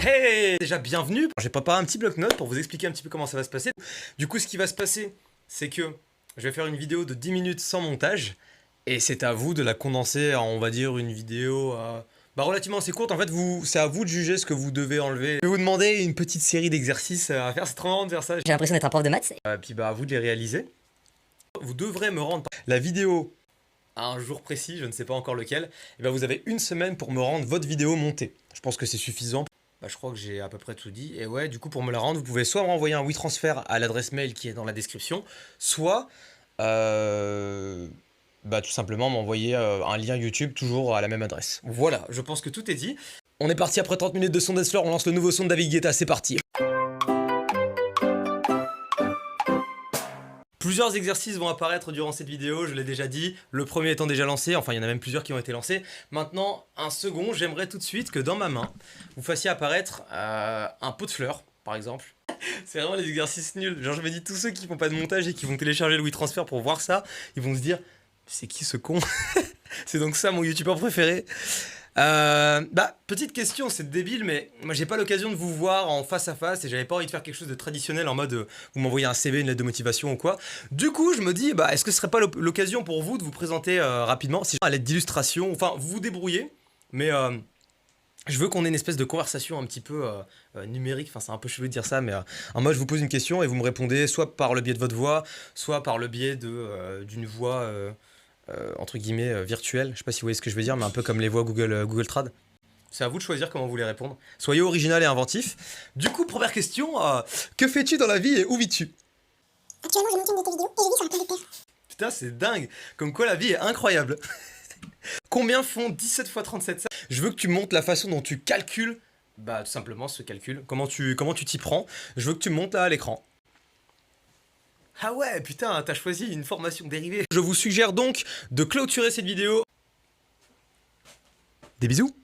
Hey! Déjà bienvenue. J'ai préparé un petit bloc-notes pour vous expliquer un petit peu comment ça va se passer. Du coup, ce qui va se passer, c'est que je vais faire une vidéo de 10 minutes sans montage. Et c'est à vous de la condenser en, on va dire, une vidéo relativement assez courte. En fait, c'est à vous de juger ce que vous devez enlever. Je vais vous demander une petite série d'exercices à faire. C'est trop marrant de faire ça. J'ai l'impression d'être un prof de maths. Puis à vous de les réaliser. Vous devrez me rendre la vidéo à un jour précis, je ne sais pas encore lequel. Et ben vous avez une semaine pour me rendre votre vidéo montée. Je pense que c'est suffisant. Je crois que j'ai à peu près tout dit. Et ouais, du coup, pour me la rendre, vous pouvez soit m'envoyer un WeTransfer à l'adresse mail qui est dans la description, soit tout simplement m'envoyer un lien YouTube toujours à la même adresse. Voilà, je pense que tout est dit. On est parti après 30 minutes de son Dessler, on lance le nouveau son de David Guetta, c'est parti. Plusieurs exercices vont apparaître durant cette vidéo, je l'ai déjà dit, le premier étant déjà lancé, enfin il y en a même plusieurs qui ont été lancés. Maintenant, un second, j'aimerais tout de suite que dans ma main, vous fassiez apparaître un pot de fleurs, par exemple. C'est vraiment les exercices nuls, genre je me dis tous ceux qui font pas de montage et qui vont télécharger le WeTransfer pour voir ça, ils vont se dire, c'est qui ce con? C'est donc ça mon youtubeur préféré. Petite question, c'est débile, mais moi j'ai pas l'occasion de vous voir en face à face et j'avais pas envie de faire quelque chose de traditionnel en mode vous m'envoyez un CV, une lettre de motivation ou quoi. Du coup, je me dis, est-ce que ce serait pas l'occasion pour vous de vous présenter rapidement, si à l'aide d'illustrations, enfin vous vous débrouillez, mais je veux qu'on ait une espèce de conversation un petit peu numérique, enfin c'est un peu chelou de dire ça, mais en mode je vous pose une question et vous me répondez soit par le biais de votre voix, soit par le biais d'une voix entre guillemets virtuelle, je sais pas si vous voyez ce que je veux dire, mais un peu comme les voix Google Trad. C'est à vous de choisir comment vous voulez répondre. Soyez original et inventif. Du coup, première question, que fais-tu dans la vie et où vis-tu? Actuellement, je monte une de tes vidéos et je vis sur un plan de terre. Putain, c'est dingue. Comme quoi, la vie est incroyable. Combien font 17 x 37 ça? Je veux que tu montres la façon dont tu calcules, tout simplement ce calcul. Comment tu t'y prends. Je veux que tu me montres là à l'écran. Ah ouais, putain, t'as choisi une formation dérivée. Je vous suggère donc de clôturer cette vidéo. Des bisous.